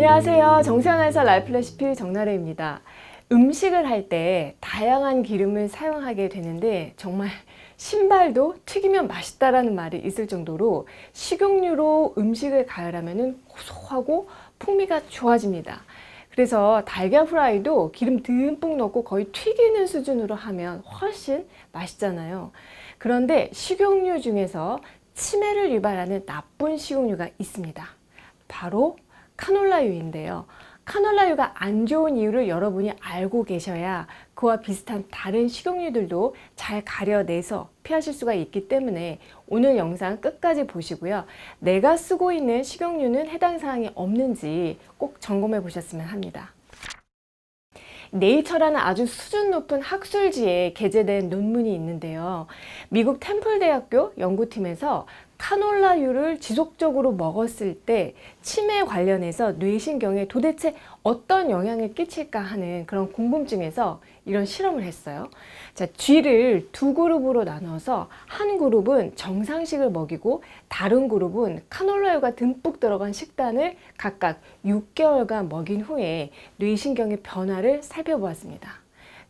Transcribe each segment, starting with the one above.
안녕하세요. 정세현아에서 라이프 레시피 정나래입니다. 음식을 할 때 다양한 기름을 사용하게 되는데 정말 신발도 튀기면 맛있다라는 말이 있을 정도로 식용유로 음식을 가열하면 고소하고 풍미가 좋아집니다. 그래서 달걀 프라이도 기름 듬뿍 넣고 거의 튀기는 수준으로 하면 훨씬 맛있잖아요. 그런데 식용유 중에서 치매를 유발하는 나쁜 식용유가 있습니다. 바로 카놀라유인데요. 카놀라유가 안 좋은 이유를 여러분이 알고 계셔야 그와 비슷한 다른 식용유들도 잘 가려내서 피하실 수가 있기 때문에 오늘 영상 끝까지 보시고요. 내가 쓰고 있는 식용유는 해당 사항이 없는지 꼭 점검해 보셨으면 합니다. 네이처라는 아주 수준 높은 학술지에 게재된 논문이 있는데요. 미국 템플대학교 연구팀에서 카놀라유를 지속적으로 먹었을 때 치매 관련해서 뇌신경에 도대체 어떤 영향을 끼칠까 하는 그런 궁금증에서 이런 실험을 했어요. 자, 쥐를 두 그룹으로 나눠서 한 그룹은 정상식을 먹이고 다른 그룹은 카놀라유가 듬뿍 들어간 식단을 각각 6개월간 먹인 후에 뇌신경의 변화를 살펴보았습니다.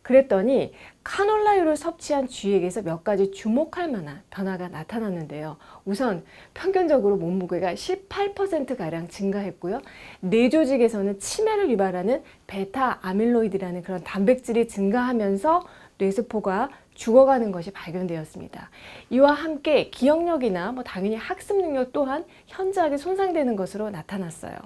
그랬더니 카놀라유를 섭취한 쥐에게서 몇 가지 주목할 만한 변화가 나타났는데요. 우선 평균적으로 몸무게가 18%가량 증가했고요. 뇌 조직에서는 치매를 유발하는 베타 아밀로이드라는 그런 단백질이 증가하면서 뇌세포가 죽어가는 것이 발견되었습니다. 이와 함께 기억력이나 당연히 학습 능력 또한 현저하게 손상되는 것으로 나타났어요.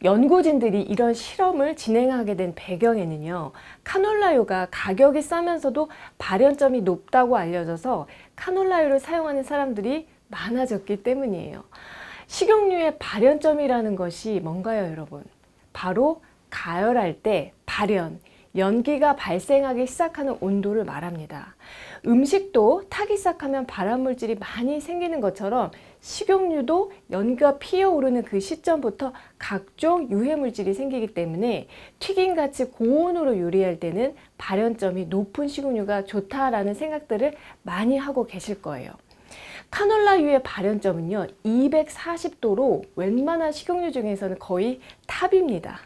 연구진들이 이런 실험을 진행하게 된 배경에는요, 카놀라유가 가격이 싸면서도 발연점이 높다고 알려져서 카놀라유를 사용하는 사람들이 많아졌기 때문이에요. 식용유의 발연점이라는 것이 뭔가요, 여러분? 바로 가열할 때 발연, 연기가 발생하기 시작하는 온도를 말합니다. 음식도 타기 시작하면 발암물질이 많이 생기는 것처럼 식용유도 연기가 피어오르는 그 시점부터 각종 유해물질이 생기기 때문에 튀김같이 고온으로 요리할 때는 발연점이 높은 식용유가 좋다라는 생각들을 많이 하고 계실 거예요. 카놀라유의 발연점은요, 240도로 웬만한 식용유 중에서는 거의 탑입니다.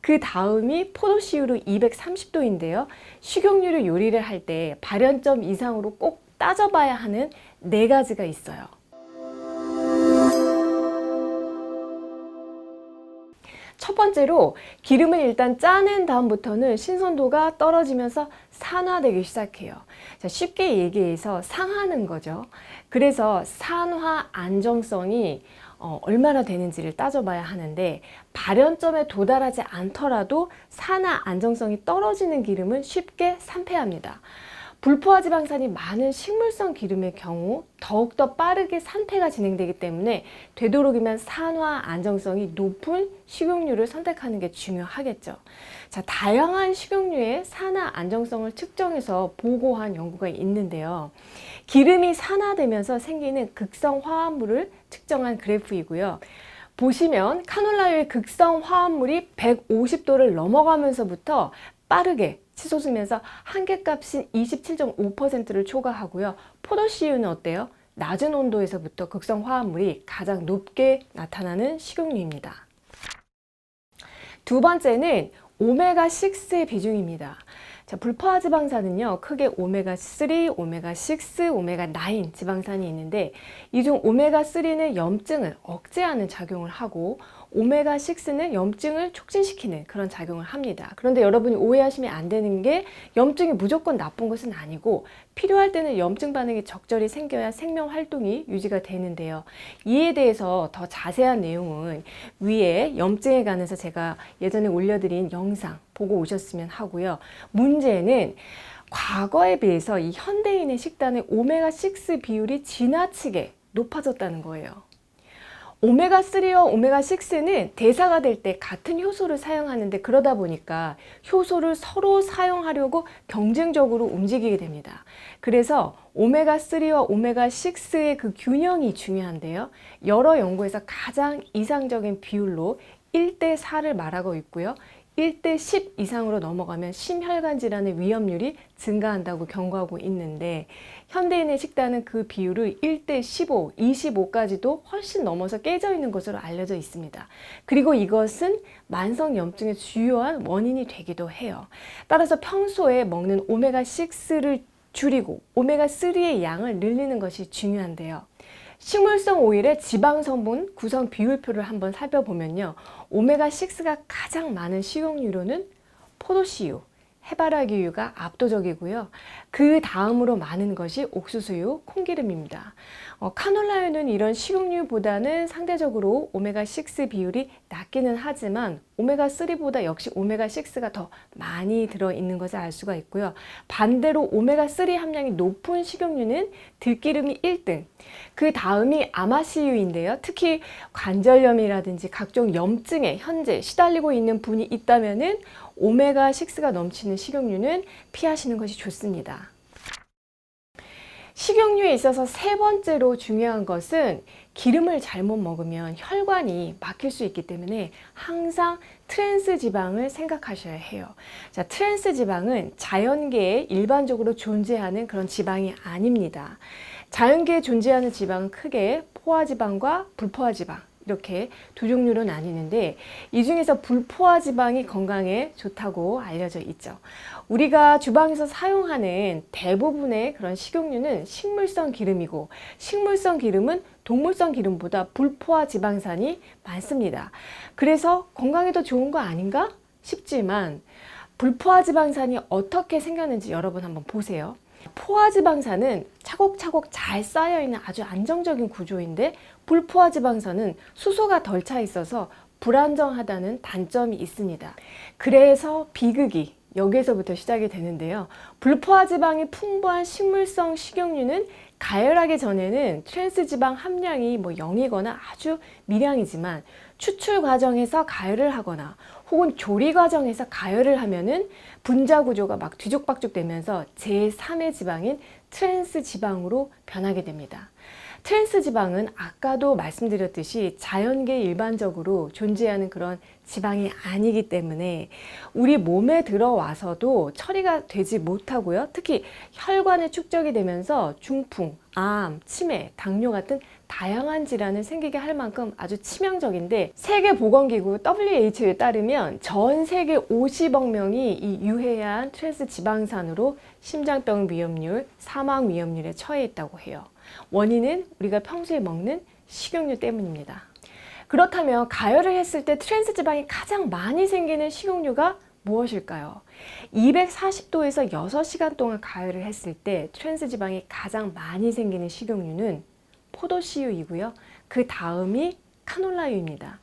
그 다음이 포도씨유로 230도인데요. 식용유를 요리를 할 때 발연점 이상으로 꼭 따져봐야 하는 4가지가 있어요. 첫 번째로 기름을 일단 짜낸 다음부터는 신선도가 떨어지면서 산화되기 시작해요. 자, 쉽게 얘기해서 상하는 거죠. 그래서 산화 안정성이 얼마나 되는지를 따져봐야 하는데 발연점에 도달하지 않더라도 산화 안정성이 떨어지는 기름은 쉽게 산패합니다. 불포화 지방산이 많은 식물성 기름의 경우 더욱더 빠르게 산패가 진행되기 때문에 되도록이면 산화 안정성이 높은 식용유를 선택하는 게 중요하겠죠. 자, 다양한 식용유의 산화 안정성을 측정해서 보고한 연구가 있는데요. 기름이 산화되면서 생기는 극성 화합물을 측정한 그래프이고요. 보시면 카놀라유의 극성 화합물이 150도를 넘어가면서부터 빠르게 치솟으면서 한계값인 27.5%를 초과하고요. 포도씨유는 어때요? 낮은 온도에서부터 극성 화합물이 가장 높게 나타나는 식용유입니다. 두 번째는 오메가6의 비중입니다. 자, 불포화 지방산은요, 크게 오메가3, 오메가6, 오메가9 지방산이 있는데 이 중 오메가3는 염증을 억제하는 작용을 하고 오메가6는 염증을 촉진시키는 그런 작용을 합니다. 그런데 여러분이 오해하시면 안 되는 게 염증이 무조건 나쁜 것은 아니고 필요할 때는 염증 반응이 적절히 생겨야 생명 활동이 유지가 되는데요. 이에 대해서 더 자세한 내용은 위에 염증에 관해서 제가 예전에 올려드린 영상 보고 오셨으면 하고요. 문제는 과거에 비해서 이 현대인의 식단에 오메가6 비율이 지나치게 높아졌다는 거예요. 오메가3와 오메가6는 대사가 될 때 같은 효소를 사용하는데 그러다 보니까 효소를 서로 사용하려고 경쟁적으로 움직이게 됩니다. 그래서 오메가3와 오메가6의 그 균형이 중요한데요. 여러 연구에서 가장 이상적인 비율로 1대4를 말하고 있고요. 1대 10 이상으로 넘어가면 심혈관 질환의 위험률이 증가한다고 경고하고 있는데 현대인의 식단은 그 비율을 1대 15, 25까지도 훨씬 넘어서 깨져 있는 것으로 알려져 있습니다. 그리고 이것은 만성염증의 주요한 원인이 되기도 해요. 따라서 평소에 먹는 오메가6를 줄이고 오메가3의 양을 늘리는 것이 중요한데요. 식물성 오일의 지방 성분 구성 비율표를 한번 살펴보면요. 오메가6가 가장 많은 식용유로는 포도씨유, 해바라기유가 압도적이고요. 그 다음으로 많은 것이 옥수수유, 콩기름입니다. 카놀라유는 이런 식용유보다는 상대적으로 오메가6 비율이 낮기는 하지만 오메가3보다 역시 오메가6가 더 많이 들어있는 것을 알 수가 있고요. 반대로 오메가3 함량이 높은 식용유는 들기름이 1등, 그 다음이 아마씨유인데요. 특히 관절염이라든지 각종 염증에 현재 시달리고 있는 분이 있다면은 오메가6가 넘치는 식용유는 피하시는 것이 좋습니다. 식용유에 있어서 세 번째로 중요한 것은 기름을 잘못 먹으면 혈관이 막힐 수 있기 때문에 항상 트랜스 지방을 생각하셔야 해요. 자, 트랜스 지방은 자연계에 일반적으로 존재하는 그런 지방이 아닙니다. 자연계에 존재하는 지방은 크게 포화지방과 불포화지방 이렇게 두 종류로 나뉘는데 이 중에서 불포화지방이 건강에 좋다고 알려져 있죠. 우리가 주방에서 사용하는 대부분의 그런 식용유는 식물성 기름이고 식물성 기름은 동물성 기름보다 불포화지방산이 많습니다. 그래서 건강에 더 좋은 거 아닌가 싶지만 불포화지방산이 어떻게 생겼는지 여러분 한번 보세요. 포화지방산은 차곡차곡 잘 쌓여있는 아주 안정적인 구조인데 불포화지방산은 수소가 덜 차 있어서 불안정하다는 단점이 있습니다. 그래서 비극이 여기에서부터 시작이 되는데요. 불포화지방이 풍부한 식물성 식용유는 가열하기 전에는 트랜스지방 함량이 0이거나 아주 미량이지만 추출 과정에서 가열을 하거나 혹은 조리 과정에서 가열을 하면은 분자 구조가 막 뒤죽박죽 되면서 제3의 지방인 트랜스 지방으로 변하게 됩니다. 트랜스 지방은 아까도 말씀드렸듯이 자연계에 일반적으로 존재하는 그런 지방이 아니기 때문에 우리 몸에 들어와서도 처리가 되지 못하고요. 특히 혈관에 축적이 되면서 중풍, 암, 치매, 당뇨 같은 다양한 질환을 생기게 할 만큼 아주 치명적인데 세계보건기구 WHO에 따르면 전 세계 50억 명이 이 유해한 트랜스 지방산으로 심장병 위험률, 사망 위험률에 처해 있다고 해요. 원인은 우리가 평소에 먹는 식용유 때문입니다. 그렇다면 가열을 했을 때 트랜스 지방이 가장 많이 생기는 식용유가 무엇일까요? 240도에서 6시간 동안 가열을 했을 때 트랜스 지방이 가장 많이 생기는 식용유는 포도씨유이고요. 그 다음이 카놀라유입니다.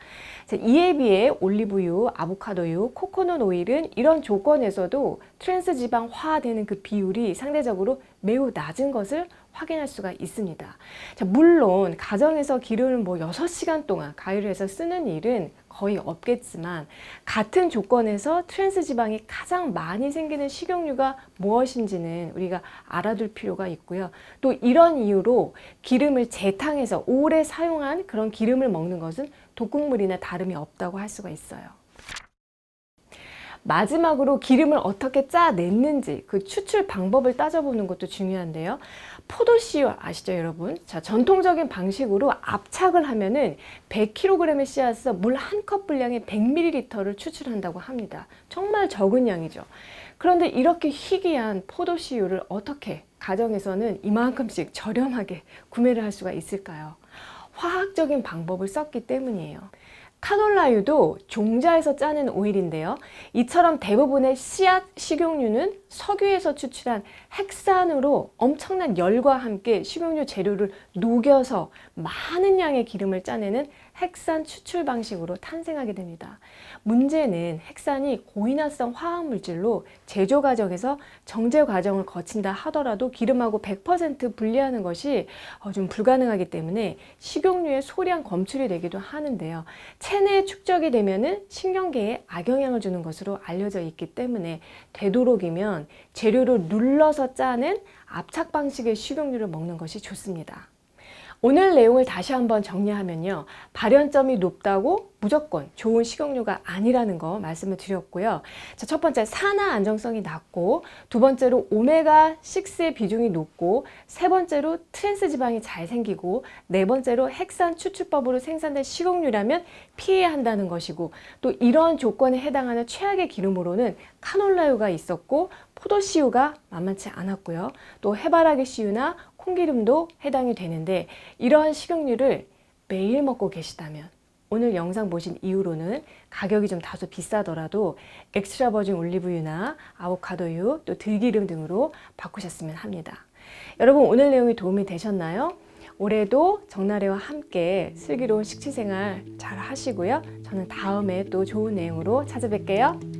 이에 비해 올리브유, 아보카도유, 코코넛 오일은 이런 조건에서도 트랜스 지방화되는 그 비율이 상대적으로 매우 낮은 것을 확인할 수가 있습니다. 자, 물론 가정에서 기름을 6시간 동안 가열을 해서 쓰는 일은 거의 없겠지만 같은 조건에서 트랜스 지방이 가장 많이 생기는 식용유가 무엇인지는 우리가 알아둘 필요가 있고요. 또 이런 이유로 기름을 재탕해서 오래 사용한 그런 기름을 먹는 것은 독극물이나 다름이 없다고 할 수가 있어요. 마지막으로 기름을 어떻게 짜냈는지 그 추출 방법을 따져보는 것도 중요한데요. 포도씨유 아시죠, 여러분? 자, 전통적인 방식으로 압착을 하면은 100kg의 씨앗에서 물 한 컵 분량의 100ml를 추출한다고 합니다. 정말 적은 양이죠. 그런데 이렇게 희귀한 포도씨유를 어떻게 가정에서는 이만큼씩 저렴하게 구매를 할 수가 있을까요? 화학적인 방법을 썼기 때문이에요. 카놀라유도 종자에서 짜는 오일인데요. 이처럼 대부분의 씨앗 식용유는 석유에서 추출한 핵산으로 엄청난 열과 함께 식용유 재료를 녹여서 많은 양의 기름을 짜내는 핵산 추출 방식으로 탄생하게 됩니다. 문제는 핵산이 고인화성 화학물질로 제조 과정에서 정제 과정을 거친다 하더라도 기름하고 100% 분리하는 것이 좀 불가능하기 때문에 식용유의 소량 검출이 되기도 하는데요. 체내에 축적이 되면은 신경계에 악영향을 주는 것으로 알려져 있기 때문에 되도록이면 재료를 눌러서 짜는 압착 방식의 식용유를 먹는 것이 좋습니다. 오늘 내용을 다시 한번 정리하면요. 발연점이 높다고 무조건 좋은 식용유가 아니라는 거 말씀을 드렸고요. 자, 첫 번째, 산화 안정성이 낮고, 두 번째로 오메가6의 비중이 높고, 세 번째로 트랜스 지방이 잘 생기고, 네 번째로 핵산 추출법으로 생산된 식용유라면 피해야 한다는 것이고, 또 이런 조건에 해당하는 최악의 기름으로는 카놀라유가 있었고, 포도씨유가 만만치 않았고요. 또 해바라기 씨유나 콩기름도 해당이 되는데, 이러한 식용유를 매일 먹고 계시다면 오늘 영상 보신 이후로는 가격이 좀 다소 비싸더라도 엑스트라 버진 올리브유나 아보카도유, 또 들기름 등으로 바꾸셨으면 합니다. 여러분, 오늘 내용이 도움이 되셨나요? 올해도 정나래와 함께 슬기로운 식취생활 잘 하시고요. 저는 다음에 또 좋은 내용으로 찾아뵐게요.